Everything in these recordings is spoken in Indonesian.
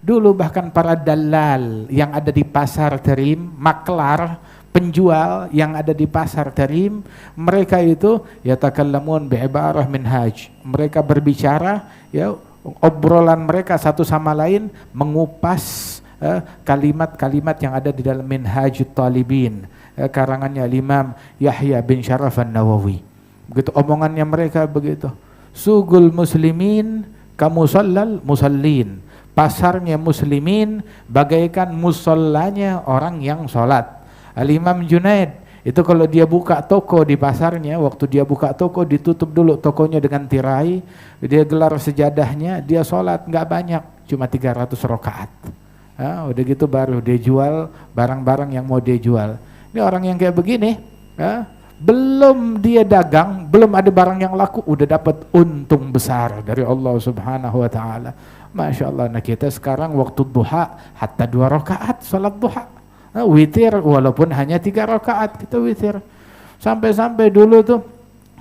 Dulu bahkan para dalal yang ada di pasar Tarim, maklar, penjual yang ada di pasar Tarim, mereka itu yatakallamun bi'ibarah minhaj. Mereka berbicara, ya, obrolan mereka satu sama lain mengupas kalimat-kalimat yang ada di dalam Minhajut Talibin, karangannya Imam Yahya bin Syaraf An-Nawawi. Begitu omongannya mereka begitu. Sugul muslimin kamusallal musallin. Pasarnya muslimin bagaikan musallanya orang yang sholat. Al-Imam Junaid itu kalau dia buka toko di pasarnya, waktu dia buka toko ditutup dulu tokonya dengan tirai, dia gelar sejadahnya, dia sholat nggak banyak, cuma 300 rakaat. Udah gitu baru dia jual barang-barang yang mau dia jual. Ini orang yang kayak begini, belum dia dagang, belum ada barang yang laku, udah dapat untung besar dari Allah Subhanahu wa taala. Masya Allah. Nah kita sekarang waktu duha hatta 2 rakaat salat duha, witir walaupun hanya 3 rakaat kita witir. Sampai-sampai dulu tuh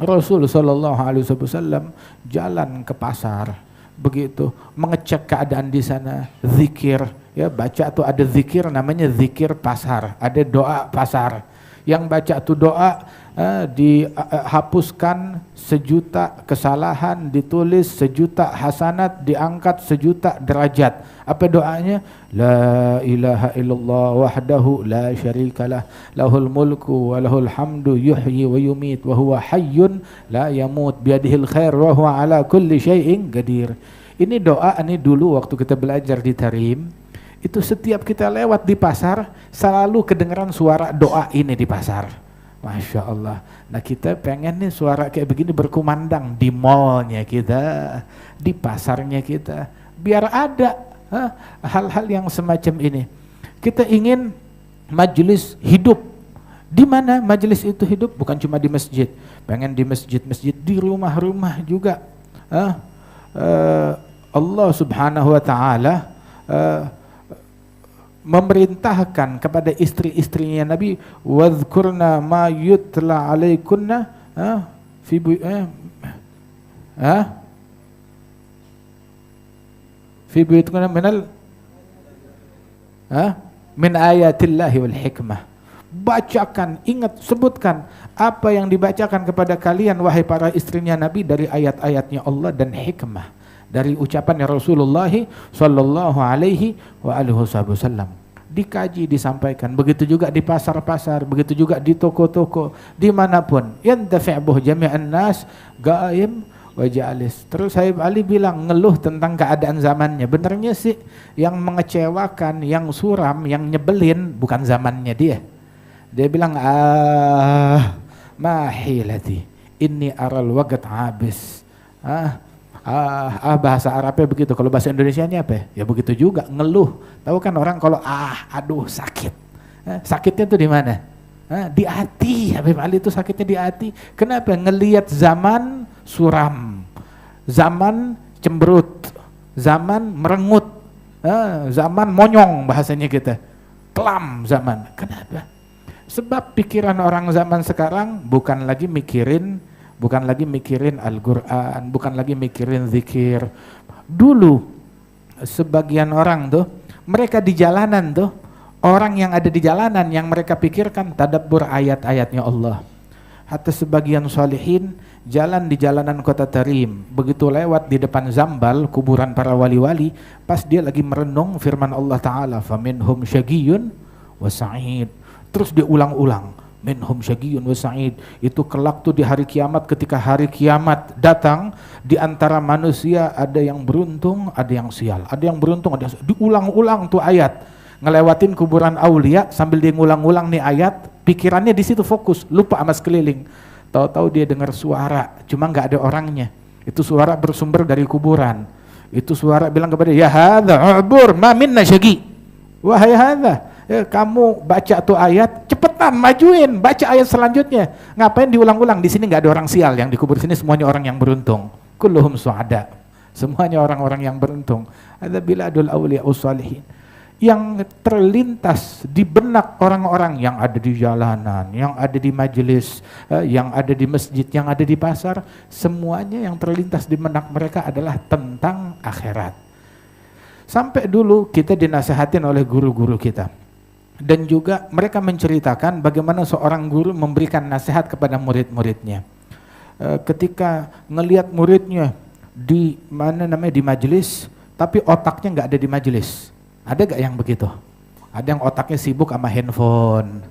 Rasul sallallahu alaihi wasallam jalan ke pasar, begitu mengecek keadaan di sana, zikir, ya, baca tuh ada zikir namanya zikir pasar, ada doa pasar. Yang baca tuh doa dihapuskan 1.000.000 kesalahan, ditulis 1.000.000 hasanat, diangkat 1.000.000 derajat. Apa doanya? La ilaha illallah wahdahu la syarikalah lahul mulku wa lahul hamdu yuhyi wa yumit wa huwa hayyun la yamut biyadihil khair wa huwa ala kulli syai'in qadir. Ini doa ini dulu waktu kita belajar di Tarim, itu setiap kita lewat di pasar selalu kedengeran suara doa ini di pasar. Masya Allah. Nah kita pengen nih suara kayak begini berkumandang di mallnya kita, di pasarnya kita, biar ada hal-hal yang semacam ini. Kita ingin majelis hidup. Di mana majelis itu hidup? Bukan cuma di masjid. Pengen di masjid-masjid, di rumah-rumah juga. Allah Subhanahu wa taala memerintahkan kepada istri-istrinya Nabi, wadhkurna ma yutla alaikunna fi buyutikunna minal min ayatillahi wal hikmah. Bacakan, ingat, sebutkan apa yang dibacakan kepada kalian wahai para istrinya Nabi dari ayat-ayatnya Allah dan hikmah, dari ucapannya Rasulullah sallallahu alaihi wa alihi wasallam. Dikaji, disampaikan. Begitu juga di pasar-pasar, begitu juga di toko-toko, dimanapun. Yantafi' buh jami'an nas ghaim wa jalis. Terus Habib Ali bilang ngeluh tentang keadaan zamannya. Benernya sih yang mengecewakan, yang suram, yang nyebelin bukan zamannya dia. Dia bilang mahilati inni aral waqt habis. Bahasa Arabnya begitu. Kalau bahasa Indonesianya apa? Ya begitu juga, ngeluh. Tahu kan orang kalau aduh sakit. Sakitnya tuh di mana? Di hati. Habib Ali itu sakitnya di hati. Kenapa? Ngelihat zaman suram, zaman cemberut, zaman merengut, zaman monyong bahasanya kita. Kelam zaman. Kenapa? Sebab pikiran orang zaman sekarang bukan lagi mikirin Al-Quran, bukan lagi mikirin zikir. Dulu sebagian orang tuh, mereka di jalanan tuh, orang yang ada di jalanan yang mereka pikirkan tadabbur ayat-ayatnya Allah. Hatta sebagian salihin jalan di jalanan kota Tarim, begitu lewat di depan Zambal, kuburan para wali-wali, pas dia lagi merenung firman Allah Ta'ala, faminhum syagiyun wa sa'id. Terus dia ulang-ulang, minhum syagiyun wa sa'id. Itu kelak tuh di hari kiamat, ketika hari kiamat datang, di antara manusia ada yang beruntung, ada yang sial. Ada yang beruntung, ada yang sial. Diulang-ulang tuh ayat. Ngelewatin kuburan aulia sambil dia ngulang-ulang nih ayat, pikirannya di situ fokus, lupa sama sekeliling. Tahu-tahu dia dengar suara, cuma nggak ada orangnya. Itu suara bersumber dari kuburan. Itu suara bilang kepada dia, ya hadza ubur ma minna syagi. Wahai hadza, kamu baca tuh ayat, cepetan majuin, baca ayat selanjutnya. Ngapain diulang-ulang? Di sini nggak ada orang sial yang dikubur, sini semuanya orang yang beruntung. Kulluhum su'ada. Semuanya orang-orang yang beruntung. Ada biladul awliya ussalihin. Yang terlintas di benak orang-orang yang ada di jalanan, yang ada di majelis, yang ada di masjid, yang ada di pasar, semuanya yang terlintas di benak mereka adalah tentang akhirat. Sampai dulu kita dinasihatin oleh guru-guru kita. Dan juga mereka menceritakan bagaimana seorang guru memberikan nasihat kepada murid-muridnya. Ketika ngelihat muridnya di di majelis, tapi otaknya nggak ada di majelis. Ada gak yang begitu? Ada yang otaknya sibuk sama handphone,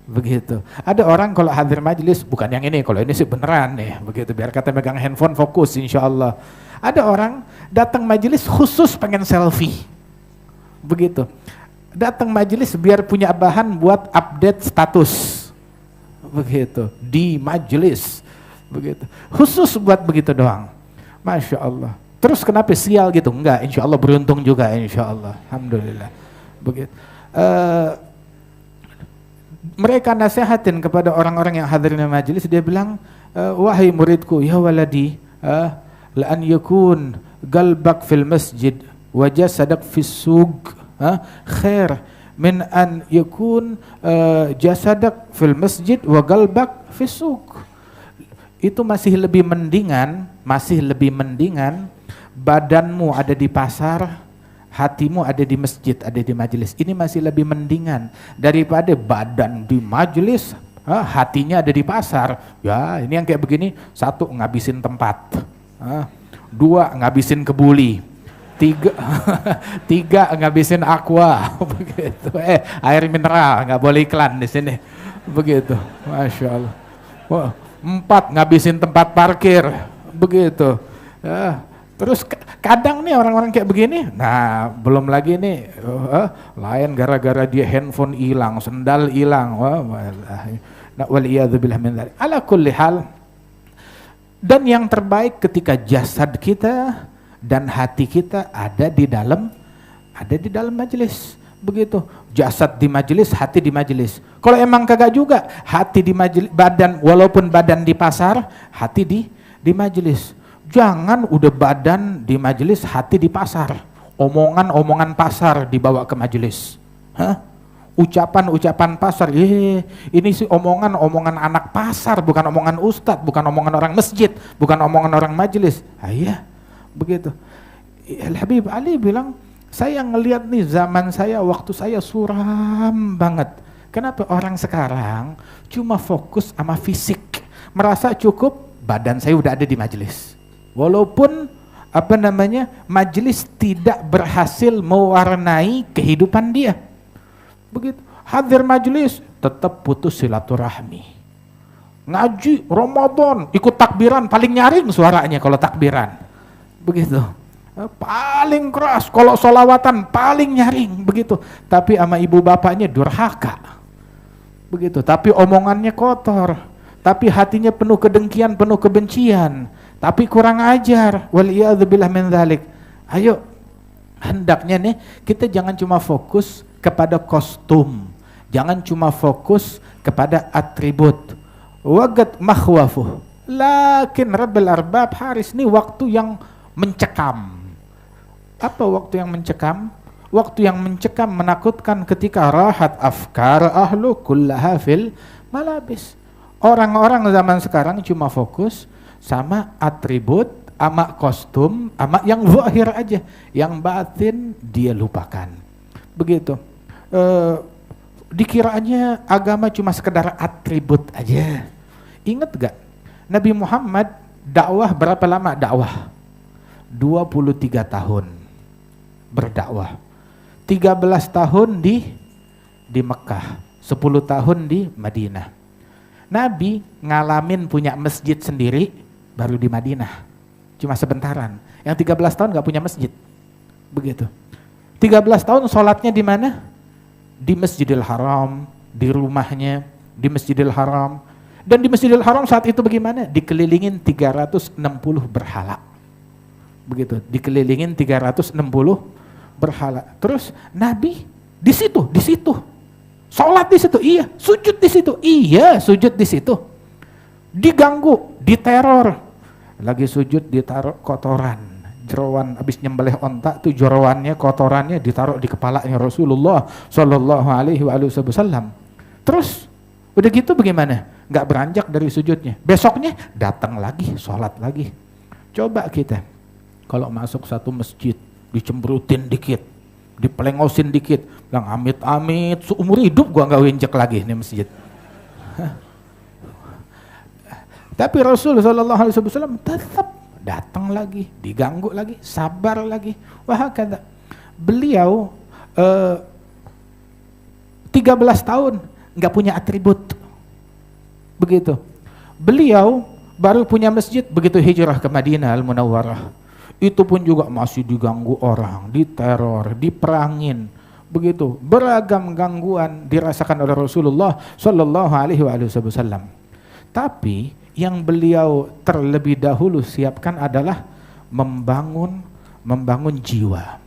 begitu. Ada orang kalau hadir majelis, bukan yang ini, kalau ini sih beneran nih, begitu. Biar kata megang handphone fokus, insya Allah. Ada orang datang majelis khusus pengen selfie, begitu. Datang majelis biar punya bahan buat update status, begitu. Di majelis, begitu. Khusus buat begitu doang. Masya Allah. Terus kenapa sial gitu? Enggak, insya Allah beruntung juga, insya Allah. Alhamdulillah. Begitu. Mereka nasihatin kepada orang-orang yang hadir di majelis, dia bilang, wahai muridku, ya waladi, la an yakun qalbak fil masjid wa jasadak fis suq khair min an yakun jasadak fil masjid wa qalbak fis suq. Itu masih lebih mendingan badanmu ada di pasar, hatimu ada di masjid, ada di majelis. Ini masih lebih mendingan daripada badan di majelis, hatinya ada di pasar. Ya, ini yang kayak begini, 1 ngabisin tempat, 2 ngabisin kebuli, 3 ngabisin aqua, begitu. Air mineral, nggak boleh iklan di sini, begitu. Masya Allah. 4 ngabisin tempat parkir, begitu. Terus kadang nih orang-orang kayak begini, nah belum lagi nih lain gara-gara dia handphone hilang, sendal hilang, waliyadzubillah min dzalik. Ala kulli hal, dan yang terbaik ketika jasad kita dan hati kita ada di dalam majelis. Begitu, jasad di majelis, hati di majelis. Kalau emang kagak juga, hati di majelis, badan, walaupun badan di pasar, hati di majelis. Jangan udah badan di majelis, hati di pasar. Omongan-omongan pasar dibawa ke majelis. Ucapan-ucapan pasar. Ini sih omongan-omongan anak pasar, bukan omongan ustadz, bukan omongan orang masjid, bukan omongan orang majelis. Iya, begitu. Al-Habib Ali bilang, saya ngelihat nih zaman saya, waktu saya suram banget. Kenapa orang sekarang cuma fokus sama fisik, merasa cukup badan saya udah ada di majelis. Walaupun majelis tidak berhasil mewarnai kehidupan dia. Begitu. Hadir majelis tetap putus silaturahmi. Ngaji Ramadan, ikut takbiran paling nyaring suaranya kalau takbiran. Begitu. Paling keras, kalau solawatan paling nyaring, begitu. Tapi sama ibu bapaknya durhaka, begitu. Tapi omongannya kotor, tapi hatinya penuh kedengkian, penuh kebencian, tapi kurang ajar. Waliyadzubillah min dzalik. Ayo, hendaknya nih kita jangan cuma fokus kepada kostum, jangan cuma fokus kepada atribut. Wagat makhwafuh, lakin Rabbul Arbab Haris, ini waktu yang mencekam. Apa waktu yang mencekam? Waktu yang mencekam, menakutkan ketika rahat afkar ahlu kullaha fil malabis. Orang-orang zaman sekarang cuma fokus sama atribut, sama kostum, sama yang zahir aja. Yang batin dia lupakan. Begitu. Dikiranya agama cuma sekedar atribut aja. Ingat gak? Nabi Muhammad dakwah berapa lama dakwah? 23 tahun. Berdakwah, 13 tahun di Mekah, 10 tahun di Madinah. Nabi ngalamin punya masjid sendiri baru di Madinah, cuma sebentaran. Yang 13 tahun gak punya masjid, begitu. 13 tahun sholatnya di mana? Di Masjidil Haram, di rumahnya, di Masjidil Haram. Dan di Masjidil Haram saat itu bagaimana? Dikelilingin 360 berhala. Begitu, dikelilingin 360 berhala. Terus Nabi di situ, sholat di situ, iya, sujud di situ, iya, sujud di situ. Diganggu, diteror, lagi sujud ditaruh kotoran, jeroan, habis nyembelih onta tuh jeroannya, kotorannya ditaruh di kepalanya Rasulullah Shallallahu Alaihi Wasallam. Terus udah gitu bagaimana? Nggak beranjak dari sujudnya. Besoknya datang lagi, sholat lagi. Coba kita kalau masuk satu masjid, dicemberutin dikit, dipelengosin dikit, bilang amit-amit, seumur hidup gua nggak injek lagi nih masjid. Tapi Rasul sallallahu alaihi wasallam tetap datang lagi, diganggu lagi, sabar lagi. Wah kata beliau 13 tahun nggak punya atribut. Begitu. Beliau baru punya masjid begitu hijrah ke Madinah Al-Munawwarah. Itu pun juga masih diganggu orang, diteror, diperangin. Begitu. Beragam gangguan dirasakan oleh Rasulullah sallallahu alaihi wasallam. Tapi yang beliau terlebih dahulu siapkan adalah membangun jiwa,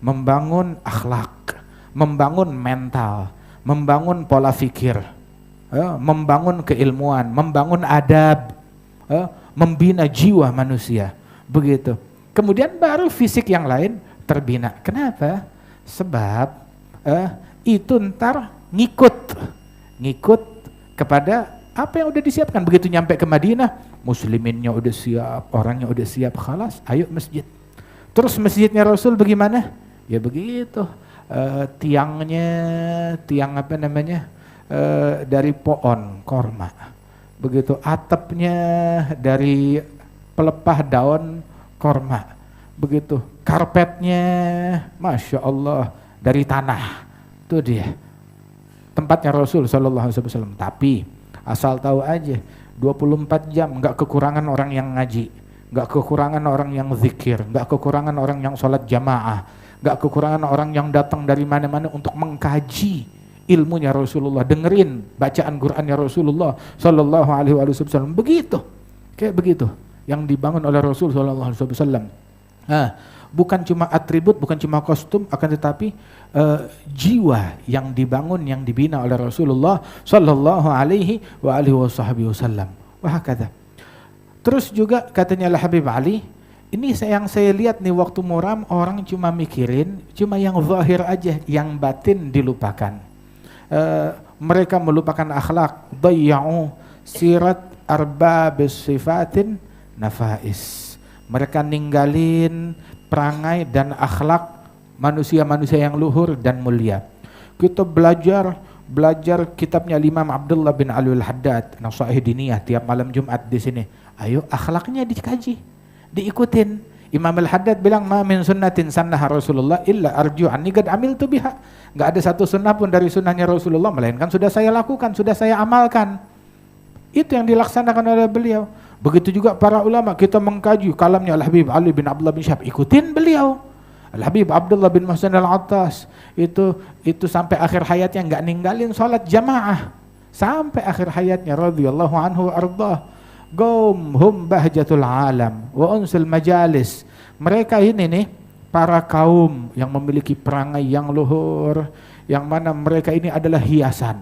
membangun akhlak, membangun mental, membangun pola pikir, membangun keilmuan, membangun adab, membina jiwa manusia. Begitu. Kemudian baru fisik yang lain terbina. Kenapa? Sebab itu ntar ngikut kepada apa yang udah disiapkan. Begitu nyampe ke Madinah, musliminnya udah siap, orangnya udah siap, khalas, ayo masjid. Terus masjidnya Rasul bagaimana? Ya begitu, tiang apa namanya, dari pohon korma. Begitu, atapnya dari pelepah daun korma. Begitu, karpetnya Masya Allah dari tanah. Itu dia tempatnya Rasul sallallahu alaihi wasallam. Tapi asal tahu aja, 24 jam nggak kekurangan orang yang ngaji, nggak kekurangan orang yang zikir, nggak kekurangan orang yang sholat jamaah, nggak kekurangan orang yang datang dari mana-mana untuk mengkaji ilmunya Rasulullah, dengerin bacaan Qurannya Rasulullah sallallahu alaihi wasallam. Begitu, kayak begitu yang dibangun oleh Rasul sallallahu alaihi wasallam. Bukan cuma atribut, bukan cuma kostum, akan tetapi jiwa yang dibangun, yang dibina oleh Rasulullah sallallahu alaihi wasallam. Wah kata. Terus juga katanya Habib Ali, ini yang saya lihat nih waktu muram orang cuma mikirin cuma yang zahir aja, yang batin dilupakan. Mereka melupakan akhlak, dayya'u sirat arbabis sifatin nafais. Mereka ninggalin perangai dan akhlak manusia-manusia yang luhur dan mulia. Kita belajar kitabnya Imam Abdullah bin Ali al-Haddad, Nasaih Diniyah, tiap malam Jumat di sini. Ayo akhlaknya dikaji, diikutin. Imam al-Haddad bilang, ma min sunnatin sannaha Rasulullah illa arju anni qad amiltu biha. Enggak ada satu sunnah pun dari sunnahnya Rasulullah melainkan sudah saya lakukan, sudah saya amalkan. Itu yang dilaksanakan oleh beliau. Begitu juga para ulama, kita mengkaji kalamnya Al-Habib Ali bin Abdullah bin Syihab, ikutin beliau. Al-Habib Abdullah bin Muhsin Al-Attas itu sampai akhir hayatnya enggak ninggalin salat jamaah sampai akhir hayatnya radhiyallahu anhu ardah. Hum bahjatul alam wa unsul majalis. Mereka ini nih para kaum yang memiliki perangai yang luhur, yang mana mereka ini adalah hiasan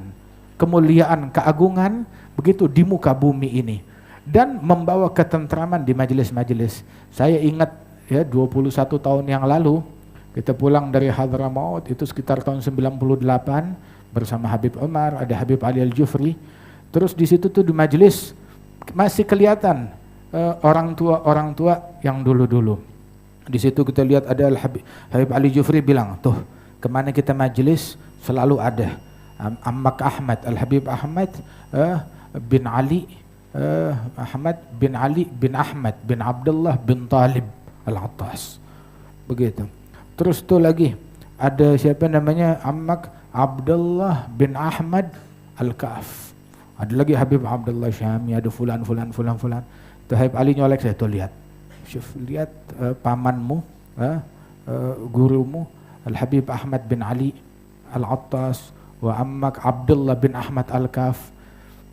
kemuliaan, keagungan begitu di muka bumi ini, dan membawa ketentraman di majelis-majelis. Saya ingat ya 21 tahun yang lalu kita pulang dari Hadramaut itu sekitar tahun 98 bersama Habib Umar, ada Habib Ali Al-Jufri. Terus di situ tuh di majelis masih kelihatan orang tua yang dulu-dulu. Di situ kita lihat ada Habib Ali Jufri bilang, tuh kemana kita majelis selalu ada Ammak Ahmad, Al-Habib Ahmad bin Ali, Ahmad bin Ali bin Ahmad bin Abdullah bin Talib Al-Attas. Begitu. Terus tuh lagi ada siapa namanya, Ammak Abdullah bin Ahmad Al-Kaf. Ada lagi Habib Abdullah Syami, ada fulan. Tuh Habib Ali nyolek saya, tuh lihat. Lihat pamanmu, gurumu Al-Habib Ahmad bin Ali Al-Attas wa Ammak Abdullah bin Ahmad Al-Kaf.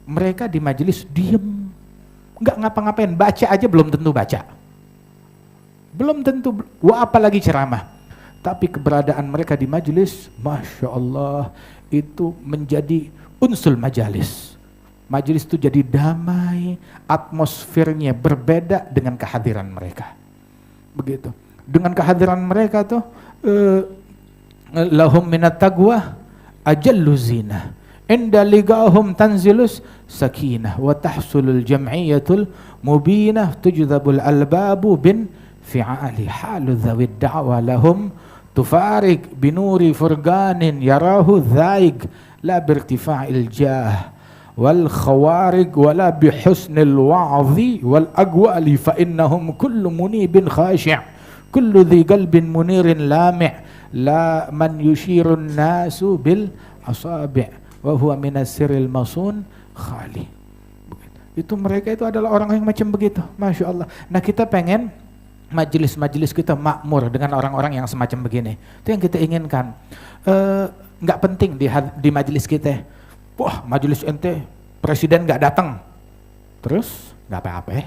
Mereka di majelis diem, nggak ngapa-ngapain, baca aja belum tentu baca, belum tentu, apalagi ceramah. Tapi keberadaan mereka di majelis, Masya Allah, itu menjadi unsul majalis. Majelis itu jadi damai, atmosfernya berbeda dengan kehadiran mereka. Begitu. Dengan kehadiran mereka tuh, lahum minat taqwa ajallu zinah. Inda ligahum tanzilus sakinah wa tahsulul jam'iyatul mubinah tujdabul albabu bin fi'ali halu dhawid da'wa lahum tufarik binuri furganin yarahu dhaig la birtifa'il jah wal khawarig wala bihusnil wa'zi wal agwali fa innahum kullu munibin khashi' kullu dhi qalbin munirin lami' la man yushirun nasu bil asabi' wa huwa minas sirril masun khali. Itu mereka itu adalah orang yang macam begitu, Masya Allah. Nah kita pengen majelis-majelis kita makmur dengan orang-orang yang semacam begini. Itu yang kita inginkan. Nggak penting di majelis kita, wah majelis ente presiden nggak datang, terus nggak apa-apa.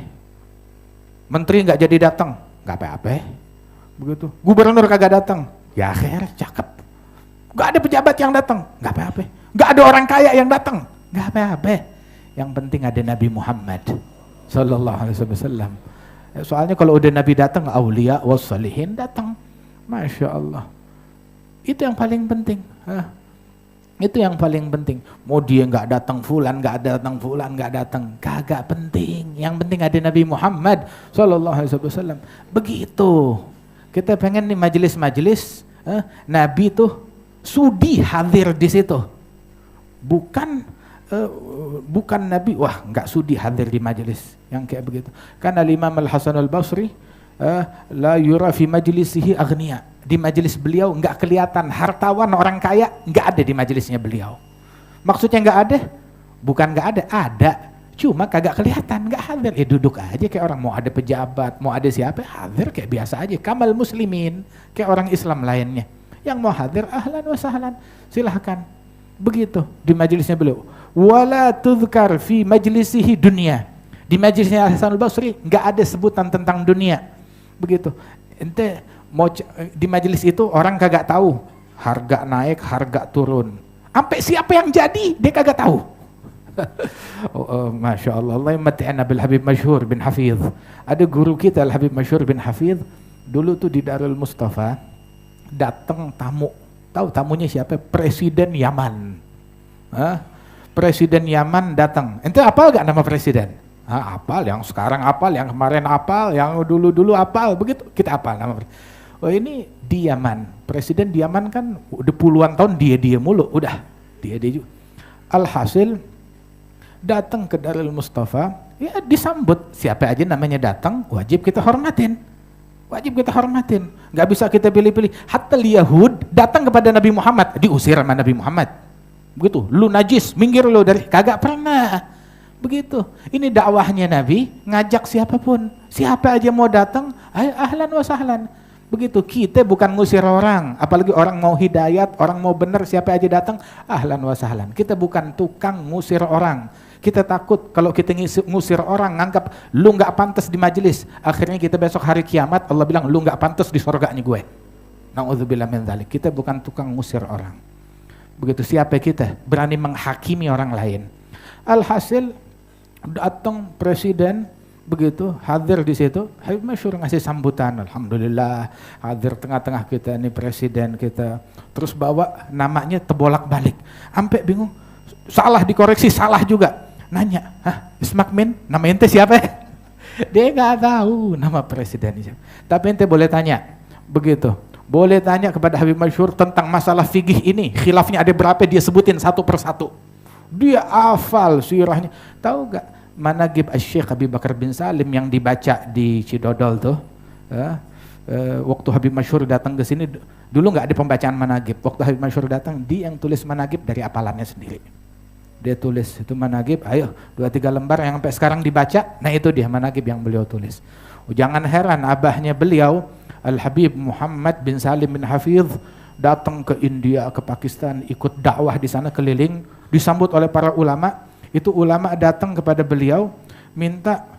Menteri nggak jadi datang, nggak apa-apa. Begitu. Gubernur kagak datang, ya akhir cakep. Nggak ada pejabat yang datang, nggak apa-apa. Nggak ada orang kaya yang datang, nggak apa-apa. Yang penting ada Nabi Muhammad sallallahu alaihi wasallam. Soalnya kalau udah Nabi datang, aulia wassalihin datang. Masya Allah. Itu yang paling penting. Itu yang paling penting. Mau dia nggak datang fulan, nggak datang fulan, nggak datang, kagak penting. Yang penting ada Nabi Muhammad sallallahu alaihi wasallam. Begitu. Kita pengen nih majelis-majelis, Nabi tuh sudi hadir di situ. Bukan Nabi, wah nggak sudi hadir di majelis yang kayak begitu. Karena Imam Al-Hasan Al-Basri la yura fi majlisihi aghnia. Di majelis beliau nggak kelihatan hartawan orang kaya, nggak ada di majelisnya beliau. Maksudnya nggak ada, bukan nggak ada, cuma kagak kelihatan, nggak hadir. Duduk aja kayak orang, mau ada pejabat, mau ada siapa, hadir kayak biasa aja. Kamal muslimin, kayak orang Islam lainnya. Yang mau hadir ahlan wa sahlan, silahkan. Begitu di majelisnya beliau. Wala tuzkar fi majlisihi dunia. Di majelisnya Hasan Al-Basri nggak ada sebutan tentang dunia. Begitu. Ente mau di majelis itu orang kagak tahu harga naik, harga turun. Sampai siapa yang jadi dia kagak tahu. Masya Allah. Allah mati'ana bil Habib Masyhur bin Hafidh. Ada guru kita Al Habib Masyhur bin Hafidh. Dulu tuh di Darul Mustafa datang tamu. Tahu tamunya siapa? Presiden Yaman. Presiden Yaman datang. Ente apal gak nama presiden? Apal, yang sekarang apal, yang kemarin apal, yang dulu-dulu apal, begitu kita apal nama. Oh ini di Yaman. Presiden di Yaman kan udah puluhan tahun dia mulu, udah dia juga. Alhasil datang ke Darul Mustafa, ya disambut. Siapa aja namanya datang, wajib kita hormatin. Wajib kita hormatin, nggak bisa kita pilih-pilih. Hatta Yahud datang kepada Nabi Muhammad, diusir sama Nabi Muhammad. Begitu, lu najis, minggir lu dari, kagak pernah. Begitu, ini dakwahnya Nabi, ngajak siapapun, siapa aja mau datang, ayo ahlan wa sahlan. Begitu, kita bukan ngusir orang, apalagi orang mau hidayat, orang mau benar, siapa aja datang, ahlan wa sahlan. Kita bukan tukang ngusir orang. Kita takut kalau kita ngusir orang, nganggap lu nggak pantas di majelis. Akhirnya kita besok hari kiamat Allah bilang lu nggak pantas di surganya gue. Na'udzubillah min dzalik. Kita bukan tukang ngusir orang. Begitu, siapa kita berani menghakimi orang lain. Alhasil datang presiden begitu hadir di situ. Habib Masyhur ngasih sambutan. Alhamdulillah hadir tengah-tengah kita ini presiden kita. Terus bawa namanya tebolak-balik. Sampai bingung. Salah dikoreksi, salah juga. Nanya, Ismak Min, nama ente siapa? Dia nggak tahu nama presiden siapa. Tapi ente boleh tanya, begitu. Boleh tanya kepada Habib Masyhur tentang masalah fikih ini. Khilafnya ada berapa, dia sebutin satu persatu. Dia hafal sirahnya. Tahu nggak manaqib Asy-Syaikh Abi Bakar bin Salim yang dibaca di Cidodol tuh? Waktu Habib Masyhur datang ke sini, dulu nggak ada pembacaan manaqib. Waktu Habib Masyhur datang, dia yang tulis manaqib dari hafalannya sendiri. Dia tulis itu manaqib, ayo 2-3 lembar yang sampai sekarang dibaca. Nah itu dia manaqib yang beliau tulis. Jangan heran abahnya beliau Al-Habib Muhammad bin Salim bin Hafidh datang ke India, ke Pakistan, ikut dakwah di sana keliling, disambut oleh para ulama. Itu ulama datang kepada beliau minta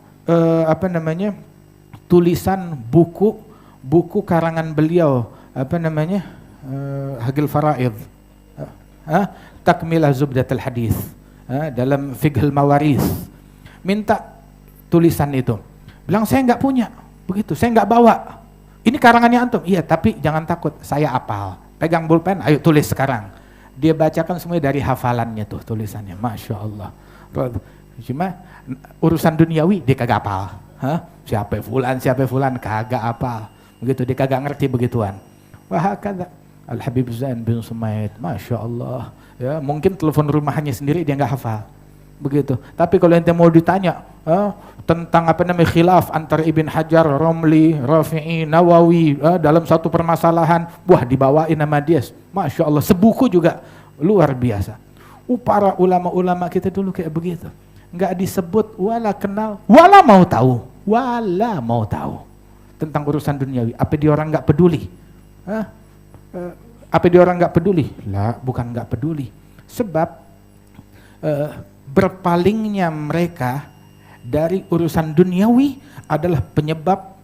tulisan buku karangan beliau Hagil Faraid, Takmilah Zubdatul Hadis, dalam Fiqhul Mawaris. Minta tulisan itu. Bilang saya nggak punya, begitu. Saya nggak bawa. Ini karangannya antum. Iya, tapi jangan takut, saya hafal. Pegang pulpen, ayo tulis sekarang. Dia bacakan semuanya dari hafalannya tuh tulisannya. Masya Allah. Cuma urusan duniawi dia kagak hafal. Hah? Siapa fulan, kagak apa. Begitu, dia kagak ngerti begituan. Wah, kata Al-Habib Zain bin Sumaid, Masya Allah. Ya, mungkin telepon rumahnya sendiri dia nggak hafal. Begitu. Tapi kalau ente mau ditanya tentang khilaf antara Ibn Hajar, Romli, Rafi'i, Nawawi dalam satu permasalahan, wah dibawain nama dia. Masya Allah, sebuku juga luar biasa. Para ulama-ulama kita dulu kayak begitu. Nggak disebut wala kenal, wala mau tahu tentang urusan duniawi. Apa dia orang nggak peduli? Apa dia orang nggak peduli? Lah, bukan nggak peduli. Sebab berpalingnya mereka dari urusan duniawi adalah penyebab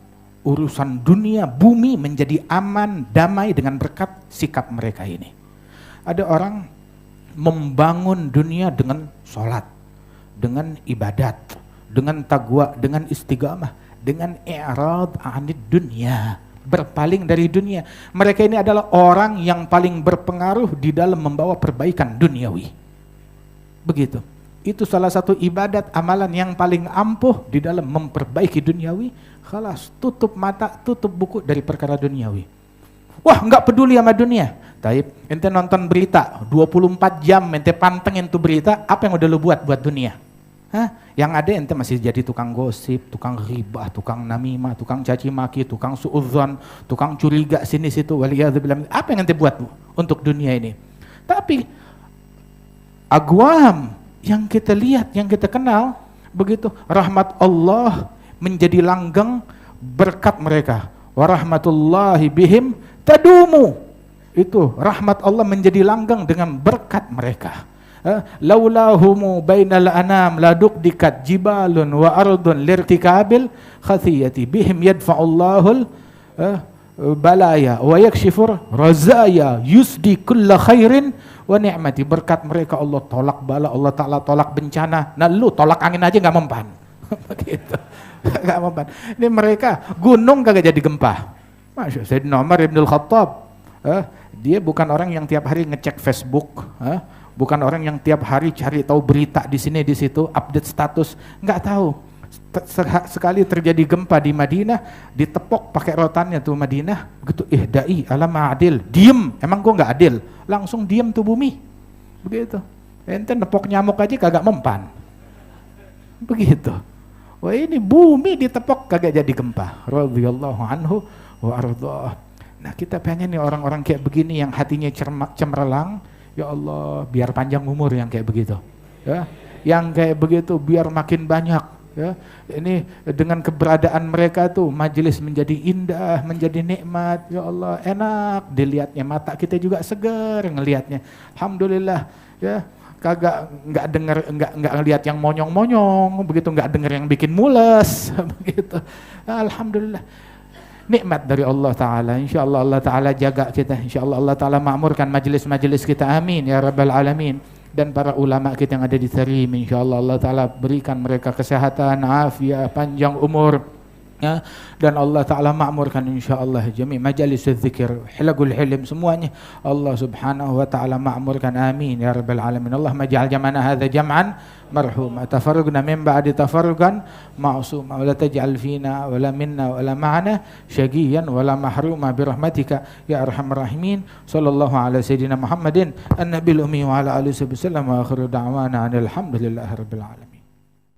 urusan dunia, bumi menjadi aman, damai dengan berkat sikap mereka ini. Ada orang membangun dunia dengan sholat, dengan ibadat, dengan taqwa, dengan istiqamah, dengan i'rad anid dunia, berpaling dari dunia. Mereka ini adalah orang yang paling berpengaruh di dalam membawa perbaikan duniawi. Begitu. Itu salah satu ibadat amalan yang paling ampuh di dalam memperbaiki duniawi. Khalas, tutup mata, tutup buku dari perkara duniawi. Wah, nggak peduli sama dunia. Taib, ente nonton berita 24 jam, ente pantengin tuh berita, apa yang udah lu buat dunia? Hah? Yang ada ente masih jadi tukang gosip, tukang ghibah, tukang namimah, tukang caci maki, tukang suudzon, tukang curiga sini situ. Waliyadzubillah. Apa yang ente buat untuk dunia ini? Tapi agwam yang kita lihat, yang kita kenal, begitu rahmat Allah menjadi langgeng berkat mereka. Wa rahmatullahi bihim tadumu. Itu rahmat Allah menjadi langgeng dengan berkat mereka. Laulahumu bainal anam ladukdikat jibalun wa ardun lirtikabil khathiyati bihim yadfa'ullahul balaya wa yakshifur razaya yusdi kulla khairin wa ni'mati. Berkat mereka Allah tolak bala, Allah Ta'ala tolak bencana. Nah lu tolak angin aja gak mempan. Begitu. Gak mempan. Ini mereka gunung kagak jadi gempa. Masya Allah, Sayyidina Umar ibn al-Khattab, dia bukan orang yang tiap hari ngecek Facebook, bukan orang yang tiap hari cari tahu berita di sini di situ, update status, nggak tahu. Sekali terjadi gempa di Madinah, ditepok pakai rotannya tuh Madinah, begitu dai alam adil, diem, emang gua nggak adil, langsung diem tuh bumi, begitu. Ente nepok nyamuk aja kagak mempan, begitu. Wah ini bumi ditepok kagak jadi gempa. Radhiyallahu anhu wa ardhah. Nah kita pengen nih orang-orang kayak begini yang hatinya cemerlang, ya Allah biar panjang umur yang kayak begitu, ya, yang kayak begitu biar makin banyak. Ya, ini dengan keberadaan mereka tuh majelis menjadi indah, menjadi nikmat. Ya Allah, enak dilihatnya, mata kita juga segar ngelihatnya. Alhamdulillah, ya. Nggak ngelihat yang monyong-monyong, begitu nggak dengar yang bikin mules, begitu. Alhamdulillah. Nikmat dari Allah Ta'ala. InsyaAllah Allah Ta'ala jaga kita. InsyaAllah Allah Ta'ala makmurkan majelis-majelis kita. Amin ya Rabbal Alamin. Dan para ulama kita yang ada di Tarim, insyaallah Allah Ta'ala berikan mereka kesehatan, afiat, panjang umur, ya. Dan Allah Ta'ala makmurkan insyaallah jami' majalis dzikir, hilaqul hilm, semuanya Allah Subhanahu wa Ta'ala makmurkan. Amin ya Rabbal Alamin. Allahumma ja'al jam'ana hadza jam'an marhuma, tafarrugna min ba'di tafarrugan ma'suma, wa la taj'al fina wa la minna wa la ma'ana syaqiyan wa la mahruma bi rahmatika ya arhamar rahimin. Sallallahu ala sayyidina Muhammadin an-nabiyil ummi wa ala alihi wasallam wa akhiru da'wana alhamdulillahi rabbil alamin.